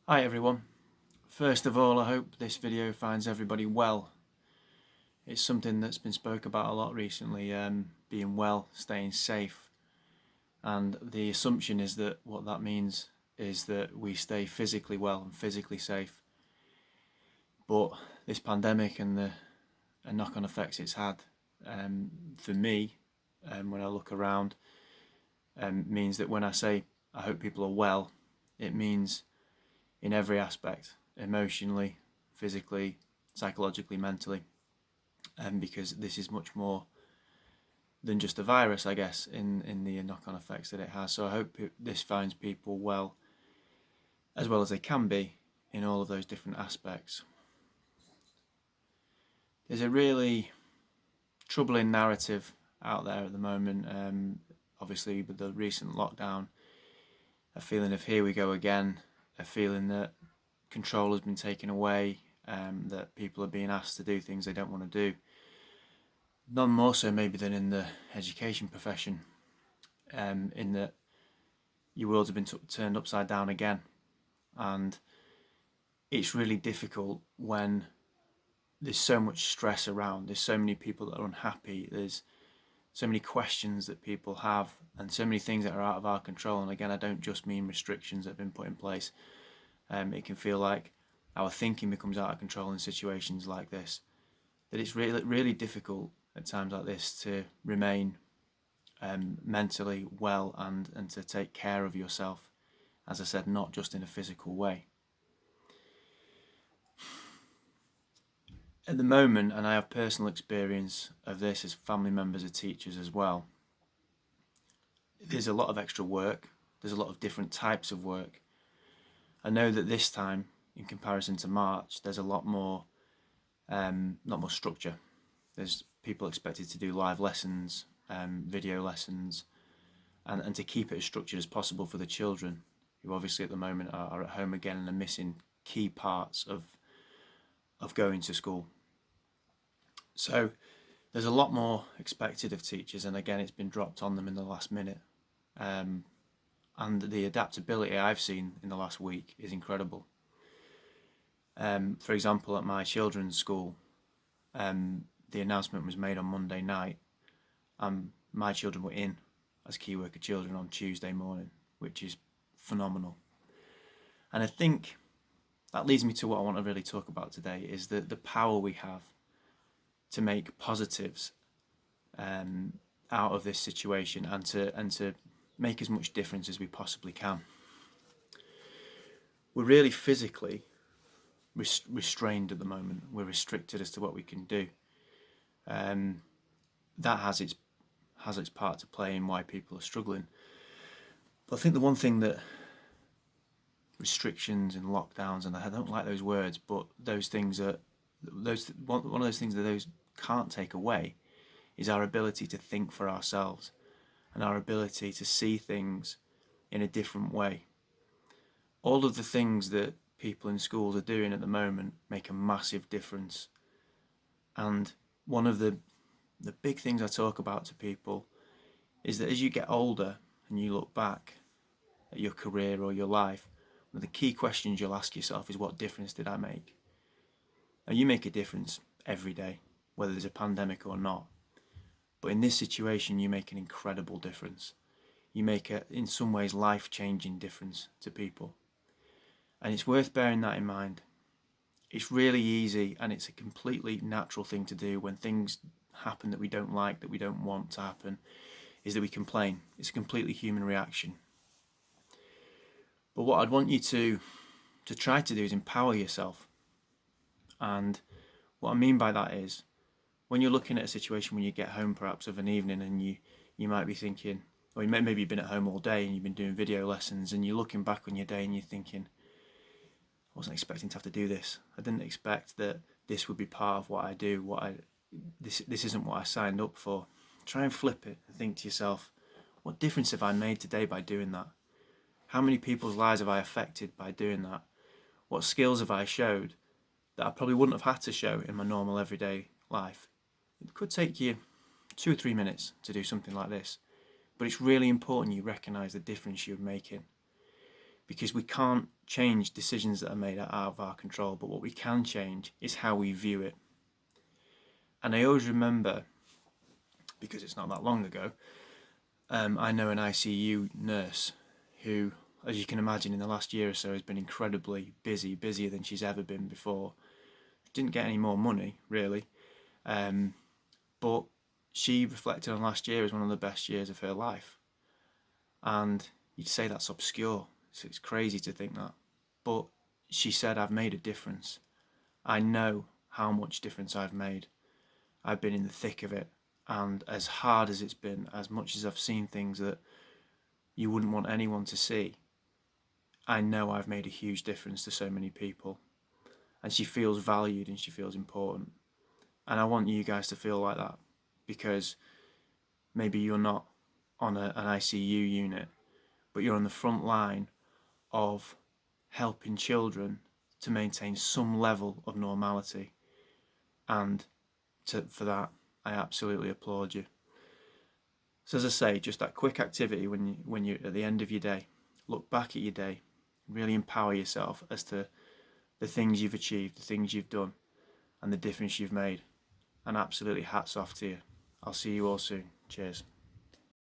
Hi everyone. First of all, I hope this video finds everybody well. It's something that's been spoke about a lot recently, being well, staying safe. And the assumption is that what that means is that we stay physically well and physically safe. But this pandemic and the knock-on effects it's had, for me, when I look around, means that when I say I hope people are well, it means in every aspect, emotionally, physically, psychologically, mentally, because this is much more than just a virus, I guess, in the knock-on effects that it has. So I hope this finds people well as they can be in all of those different aspects. There's a really troubling narrative out there at the moment, obviously with the recent lockdown, a feeling of here we go again, a feeling that control has been taken away, that people are being asked to do things they don't want to do. None more so maybe than in the education profession, in that your worlds have been turned upside down again. And it's really difficult when there's so much stress around, there's so many people that are unhappy, there's so many questions that people have, and so many things that are out of our control. And again, I don't just mean restrictions that have been put in place. It can feel like our thinking becomes out of control in situations like this, that it's really, really difficult at times like this to remain mentally well and to take care of yourself, as I said, not just in a physical way. At the moment, and I have personal experience of this as family members of teachers as well, there's a lot of extra work, there's a lot of different types of work. I know that this time, in comparison to March, there's a lot more structure. There's people expected to do live lessons, video lessons, and to keep it as structured as possible for the children, who obviously at the moment are at home again and are missing key parts of going to school. So there's a lot more expected of teachers, and again, it's been dropped on them in the last minute. And the adaptability I've seen in the last week is incredible. For example, at my children's school, the announcement was made on Monday night, and my children were in as key worker children on Tuesday morning, which is phenomenal. And I think that leads me to what I want to really talk about today, is the power we have to make positives out of this situation, and to make as much difference as we possibly can. We're really physically restrained at the moment. We're restricted as to what we can do. That has its part to play in why people are struggling. But I think the one thing that restrictions and lockdowns, and I don't like those words, but those things are one of those things that those can't take away is our ability to think for ourselves and our ability to see things in a different way. All of the things that people in schools are doing at the moment make a massive difference. And one of the big things I talk about to people is that as you get older and you look back at your career or your life, one of the key questions you'll ask yourself is, what difference did I make? Now, you make a difference every day, whether there's a pandemic or not. But in this situation, you make an incredible difference. You make in some ways, life-changing difference to people. And it's worth bearing that in mind. It's really easy, and it's a completely natural thing to do when things happen that we don't like, that we don't want to happen, is that we complain. It's a completely human reaction. But what I'd want you to try to do is empower yourself. And what I mean by that is, when you're looking at a situation when you get home perhaps of an evening, and you might be thinking, or maybe you've been at home all day and you've been doing video lessons, and you're looking back on your day and you're thinking, I wasn't expecting to have to do this. I didn't expect that this would be part of what I do. This isn't what I signed up for. Try and flip it and think to yourself, what difference have I made today by doing that? How many people's lives have I affected by doing that? What skills have I showed that I probably wouldn't have had to show in my normal everyday life? It could take you 2 or 3 minutes to do something like this, but it's really important you recognise the difference you're making. because we can't change decisions that are made out of our control, but what we can change is how we view it. And I always remember, because it's not that long ago, I know an ICU nurse who, as you can imagine, in the last year or so has been incredibly busy, busier than she's ever been before. Didn't get any more money, really, but she reflected on last year as one of the best years of her life. And you'd say that's obscure, so it's crazy to think that. But she said, I've made a difference. I know how much difference I've made. I've been in the thick of it. And as hard as it's been, as much as I've seen things that you wouldn't want anyone to see, I know I've made a huge difference to so many people. And she feels valued and she feels important. And I want you guys to feel like that, because maybe you're not on an ICU unit, but you're on the front line of helping children to maintain some level of normality. And for that, I absolutely applaud you. So as I say, just that quick activity when you're at the end of your day, look back at your day, really empower yourself as to the things you've achieved, the things you've done, and the difference you've made. And absolutely hats off to you. I'll see you all soon. Cheers.